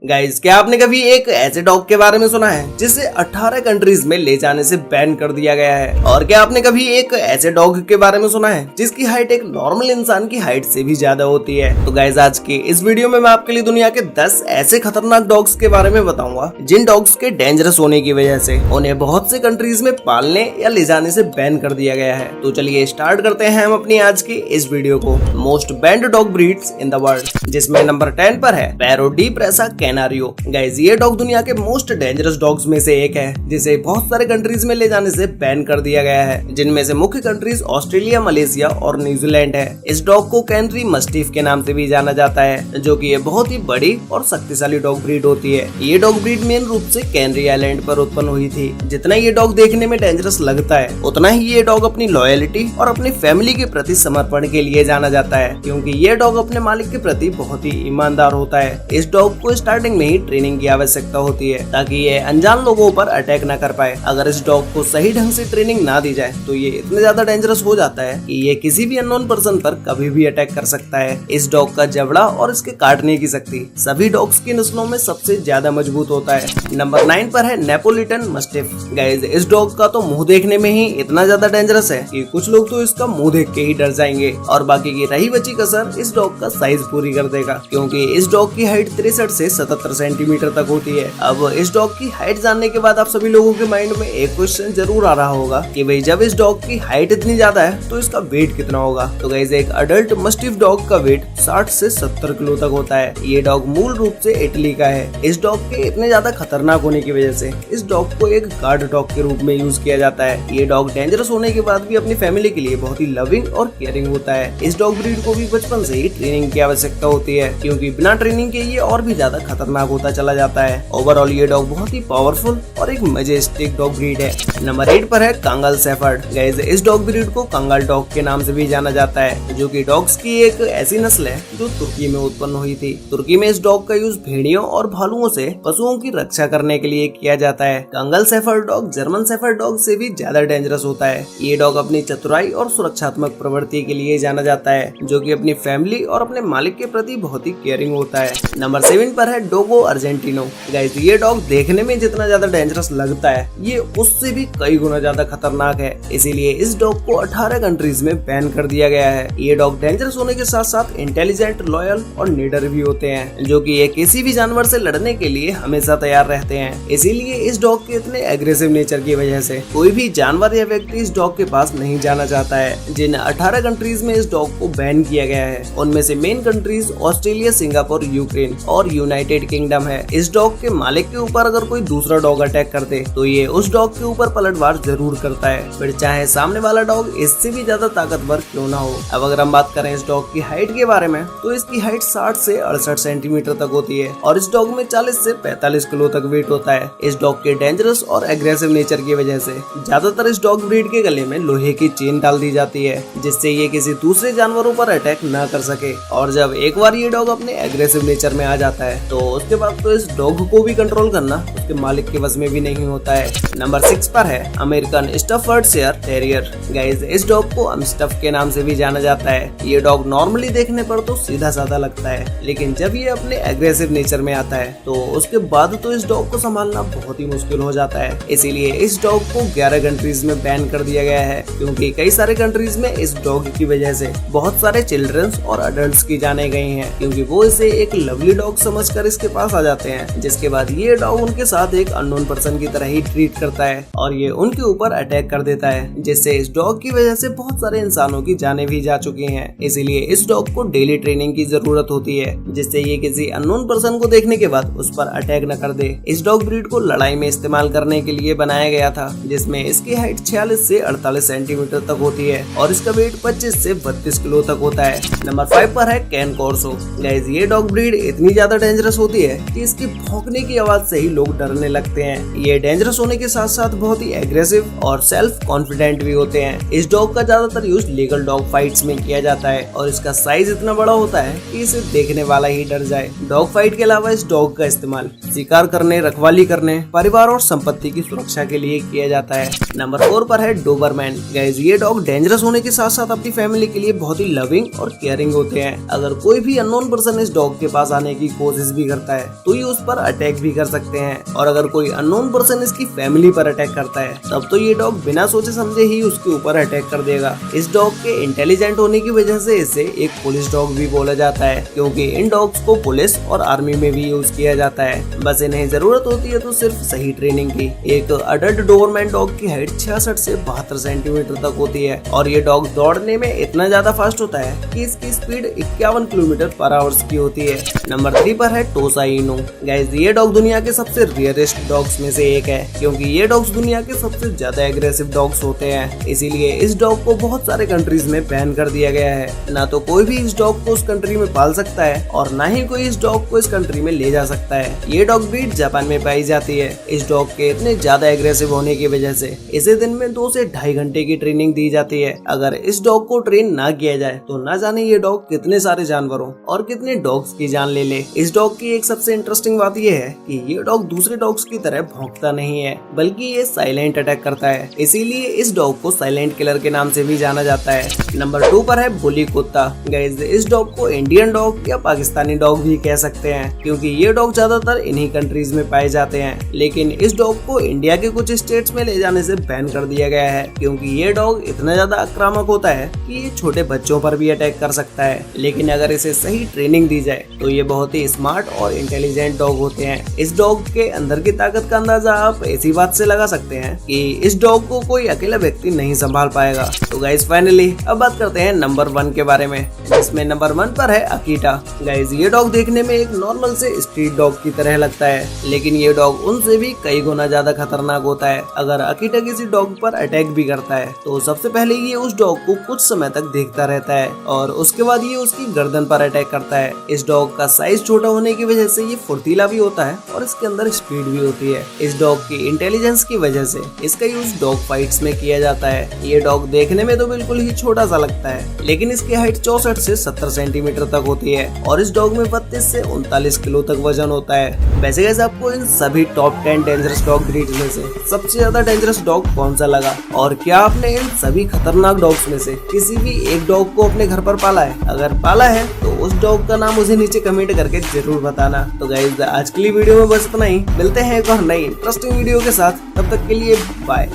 Guys, क्या आपने कभी एक ऐसे डॉग के बारे में सुना है जिसे 18 कंट्रीज में ले जाने से बैन कर दिया गया है? और क्या आपने कभी एक ऐसे डॉग के बारे में सुना है जिसकी हाइट एक नॉर्मल इंसान की हाइट से भी ज्यादा होती है? तो गाइस, आज के इस वीडियो में मैं आपके लिए दुनिया के 10 ऐसे खतरनाक डॉग्स के बारे में बताऊंगा जिन डॉग्स के डेंजरस होने की वजह से उन्हें बहुत से कंट्रीज में पालने या ले जाने से बैन कर दिया गया है। तो चलिए स्टार्ट करते हैं हम अपनी आज की इस वीडियो को। Most band dog breeds in the world, जिसमें नंबर 10 पर है पैरो डी प्रेसा कैनारियो। गाइस, ये डॉग दुनिया के मोस्ट डेंजरस डॉग्स में से एक है जिसे बहुत सारे कंट्रीज में ले जाने से बैन कर दिया गया है, जिनमें से मुख्य कंट्रीज ऑस्ट्रेलिया, मलेशिया और न्यूजीलैंड है। इस डॉग को कैनरी मस्टिफ के नाम से भी जाना जाता है, जो कि ये बहुत ही बड़ी और शक्तिशाली डॉग ब्रीड होती है। ये डॉग ब्रीड मेन रूप से कैनरी आइलैंड पर उत्पन्न हुई थी। जितना ये डॉग देखने में डेंजरस लगता है, उतना ही ये डॉग अपनी लॉयलिटी और अपनी फैमिली के प्रति समर्पण के लिए जाना जाता है, क्योंकि ये डॉग अपने मालिक के प्रति बहुत ही ईमानदार होता है। इस डॉग को स्टार्टिंग में ही ट्रेनिंग की आवश्यकता होती है ताकि ये अनजान लोगों पर अटैक न कर पाए। अगर इस डॉग को सही ढंग से ट्रेनिंग ना दी जाए तो ये इतना ज्यादा डेंजरस हो जाता है कि ये किसी भी अननोन पर्सन पर कभी भी अटैक कर सकता है। इस डॉग का जबड़ा और इसके काटने की शक्ति सभी डॉग्स की नस्लों में सबसे ज्यादा मजबूत होता है। नंबर 9 पर है नेपोलिटन मस्टिफ। गाइस, इस डॉग का तो मुंह देखने में ही इतना ज्यादा डेंजरस है कि कुछ लोग तो इसका मुंह देख के ही डर जाएंगे, और बाकी की रही बची कसर इस डॉग का साइज पूरी कर देगा, क्योंकि इस डॉग की हाइट 63 से 77 सेंटीमीटर तक होती है। अब इस डॉग की हाइट जानने के बाद आप सभी लोगों के माइंड में एक क्वेश्चन जरूर आ रहा होगा कि भाई, जब इस डॉग की हाइट इतनी ज्यादा है तो इसका वेट कितना होगा? तो गाइस, एक अडल्ट मस्टिफ डॉग का वेट 60 से 70 किलो तक होता है। ये डॉग मूल रूप से इटली का है। इस डॉग के इतने ज्यादा खतरनाक होने की वजह से इस डॉग को एक गार्ड डॉग के रूप में यूज किया जाता है। ये डॉग डेंजरस होने के बाद भी अपनी फैमिली के लिए बहुत ही लविंग और केयरिंग होता है। इस डॉग ब्रीड को भी बचपन से ही ट्रेनिंग की आवश्यकता होती है, क्योंकि बिना ट्रेनिंग के ये और भी ज्यादा खतरनाक होता चला जाता है। ओवरऑल ये डॉग बहुत ही पावरफुल और एक मजेस्टिक डॉग ब्रीड है। नंबर 8 पर है कंगल शेफर्ड। गाइस, इस डॉग ब्रीड को कंगल डॉग के नाम से भी जाना जाता है, जो कि डॉग्स की एक ऐसी नस्ल है जो तुर्की में उत्पन्न हुई थी। तुर्की में इस डॉग का यूज भेड़ियों और भालुओं से पशुओं की रक्षा करने के लिए किया जाता है। Kangal shepherd dog German shepherd dog से भी ज्यादा डेंजरस होता है। ये डॉग अपनी चतुराई और सुरक्षात्मक प्रवृत्ति के लिए जाना जाता है, जो कि अपनी फैमिली और अपने मालिक के प्रति बहुत ही केयरिंग होता है। नंबर 7 पर है डोगो अर्जेंटिनो। गाइस, ये डॉग देखने में जितना ज्यादा डेंजरस लगता है, ये उससे भी कई गुना ज्यादा खतरनाक है। इसीलिए इस डॉग को 18 कंट्रीज में बैन कर दिया गया है। ये डॉग डेंजरस होने के साथ साथ इंटेलिजेंट, लॉयल और निडर भी होते हैं, जो कि ये किसी भी जानवर से लड़ने के लिए हमेशा तैयार रहते हैं। इसीलिए इस डॉग के इतने एग्रेसिव नेचर की वजह से कोई भी जानवर या व्यक्ति इस डॉग के पास नहीं जाना चाहता है। जिन 18 कंट्रीज में इस डॉग को बैन किया गया है, उनमें से main countries Australia, Singapore, Ukraine और यूनाइटेड किंगडम है। इस डॉग के मालिक के ऊपर अगर कोई दूसरा डॉग अटैक कर दे तो ये उस डॉग के ऊपर पलटवार जरूर करता है, फिर चाहे सामने वाला डॉग इससे भी ज्यादा ताकतवर क्यों ना हो। अब अगर हम बात करें इस डॉग की हाइट के बारे में, तो इसकी हाइट 60 से 68 सेंटीमीटर तक होती है, और इस डॉग में 40 से 45 किलो तक वेट होता है। इस डॉग के डेंजरस और एग्रेसिव नेचर की वजह से ज्यादातर इस डॉग ब्रीड के गले में लोहे की चेन डाल दी जाती है, जिससे ये किसी दूसरे जानवरों पर अटैक न कर सके। और जब एक बार ये डॉग अपने एग्रेसिव नेचर में आ जाता है, तो उसके बाद तो इस डॉग को भी कंट्रोल करना उसके मालिक के वश में भी नहीं होता है। नंबर 6 पर है अमेरिकन स्टफर्डशायर टेरियर। गाइस, इस डॉग को अमस्टफ के नाम से भी जाना जाता है। ये डॉग नॉर्मली देखने पर तो सीधा साधा लगता है, लेकिन जब ये अपने एग्रेसिव नेचर में आता है तो उसके बाद तो इस डॉग को संभालना बहुत ही मुश्किल हो जाता है। इसीलिए इस डॉग को 11 कंट्रीज में बैन कर दिया गया है, क्योंकि कई सारे कंट्रीज में इस डॉग की वजह से बहुत सारे चिल्ड्रंस और अडल्ट्स की जाने गई हैं, क्योंकि वो इसे एक लवली डॉग समझकर इसके पास आ जाते हैं, जिसके बाद ये डॉग उनके साथ एक अननोन पर्सन की तरह ही ट्रीट करता है और ये उनके ऊपर अटैक कर देता है, जिससे इस डॉग की वजह से बहुत सारे इंसानों की जानें भी जा चुकी हैं। इसीलिए इस डॉग को डेली ट्रेनिंग की जरूरत होती है, जिससे ये किसी अननोन पर्सन को देखने के बाद उस पर अटैक न कर दे। इस डॉग ब्रीड को लड़ाई में इस्तेमाल करने के लिए बनाया गया था, जिसमें इसकी हाइट 46 से 48 सेंटीमीटर तक होती है और इसका वेट 25 से 32 किलो तक होता है। नंबर 5 पर है कैन कॉर्सो। गाइस, ये डॉग ब्रीड इतनी ज्यादा डेंजरस होती है कि इसकी भौंकने की आवाज से ही लोग डरने लगते हैं। ये डेंजरस होने के साथ साथ बहुत ही एग्रेसिव और सेल्फ कॉन्फिडेंट भी होते हैं। इस डॉग का ज्यादातर यूज लीगल डॉग फाइट्स में किया जाता है, और इसका साइज इतना बड़ा होता है कि इसे देखने वाला ही डर जाए। डॉग फाइट के अलावा इस डॉग का इस्तेमाल शिकार करने, रखवाली करने, परिवार और संपत्ति की सुरक्षा के लिए किया जाता है। नंबर 4 पर है डोबरमैन। गाइस, ये डॉग डेंजरस होने के साथ साथ अपनी फैमिली के लिए बहुत ही लविंग और केयरिंग होते हैं। अगर कोई भी अननोन पर्सन इस डॉग के पास आने की कोशिश भी करता है तो ये उस पर अटैक भी कर सकते हैं। और अगर कोई अननोन पर्सन इसकी फैमिली पर अटैक करता है तब तो ये डॉग बिना सोचे समझे ही उसके ऊपर अटैक कर देगा। इस डॉग के इंटेलिजेंट होने की वजह से इसे एक पुलिस डॉग भी बोला जाता है, क्योंकि इन डॉग्स को पुलिस और आर्मी में भी यूज किया जाता है। बस इन्हें जरूरत होती है तो सिर्फ सही ट्रेनिंग की। एक अडल्ट डोबरमैन डॉग की हाइट 66 से 72 सेंटीमीटर तक होती है और ये डॉग दौड़ने में इतना ज्यादा फास्ट होता है कि इसकी स्पीड 51 किलोमीटर पर आवर्स की होती है। नंबर 3 पर है टोसा इनू। गाइस, ये डॉग दुनिया के सबसे रेयरेस्ट डॉग्स में से एक है, क्योंकि ये डॉग्स दुनिया के सबसे ज्यादा एग्रेसिव डॉग्स होते हैं। इसीलिए इस डॉग को बहुत सारे कंट्रीज में बैन कर दिया गया है। ना तो कोई भी इस डॉग को उस कंट्री में पाल सकता है और ना ही कोई इस डॉग को इस कंट्री में ले जा सकता है। ये डॉग ब्रीड जापान में पाई जाती है। इस डॉग के इतने ज्यादा एग्रेसिव होने की वजह से इसे दिन में 2 से 2.5 घंटे की ट्रेनिंग दी जाती है। अगर इस डॉग को ट्रेन ना किया जाए तो ना जाने ये डॉग कितने सारे जानवरों और कितने डॉग्स की जान ले ले। इस डॉग की एक सबसे इंटरेस्टिंग बात ये है कि ये डॉग दूसरे डॉग्स की तरह भौंकता नहीं है, बल्कि ये साइलेंट अटैक करता है। इसीलिए इस डॉग को साइलेंट किलर के नाम से भी जाना जाता है। नंबर 2 पर है बुली कुत्ता। गाइस, इस डॉग को इंडियन डॉग या पाकिस्तानी डॉग भी कह सकते हैं, क्योंकि ये डॉग ज्यादातर इन्हीं कंट्रीज में पाए जाते हैं। लेकिन इस डॉग को इंडिया के कुछ स्टेट्स में ले जाने से बैन कर दिया गया है, क्योंकि ये डॉग इतना ज्यादा आक्रामक होता है कि ये छोटे बच्चों पर भी अटैक कर सकता है। लेकिन अगर इसे सही ट्रेनिंग दी जाए तो ये बहुत ही स्मार्ट और इंटेलिजेंट डॉग होते हैं। इस डॉग के अंदर की ताकत का अंदाजा आप ऐसी बात से लगा सकते हैं कि इस डॉग को कोई अकेला व्यक्ति नहीं संभाल पाएगा। तो गाइस, फाइनली अब बात करते हैं नंबर 1 के बारे में, जिसमें नंबर 1 पर है अकीटा। गाइस, ये डॉग देखने में एक नॉर्मल से स्ट्रीट डॉग की तरह लगता है, लेकिन ये डॉग उनसे भी कई गुना ज्यादा खतरनाक होता है। अगर अकीटा किसी डॉग पर अटैक भी करता है तो सबसे पहले ये उस डॉग को कुछ समय तक देखता रहता है और उसके बाद ये उसकी गर्दन पर अटैक करता है। इस डॉग का साइज छोटा होने की वजह से ये फुर्तीला भी होता है और इसके अंदर स्पीड भी होती है। इस डॉग की इंटेलिजेंस की वजह से इसका यूज डॉग फाइट्स में किया जाता है। ये डॉग देखने में तो बिल्कुल ही छोटा सा लगता है, लेकिन इसकी हाइट 64 से 70 सेंटीमीटर तक होती है और इस डॉग में 32 से 39 किलो तक वजन होता है। वैसे गाइस, आपको इन सभी टॉप 10 डेंजरस डॉग ब्रीड में से सबसे ज्यादा डेंजरस डॉग कौन सा लगा, और क्या आपने इन सभी खतरनाक डॉग्स में से किसी भी एक डॉग को अपने घर पर पाला है? अगर पाला है तो उस डॉग का नाम मुझे नीचे कमेंट करके जरूर बताना। तो गाइस, आज के लिए वीडियो में बस इतना ही। मिलते हैं एक और नई इंटरेस्टिंग वीडियो के साथ, तब तक के लिए बाय।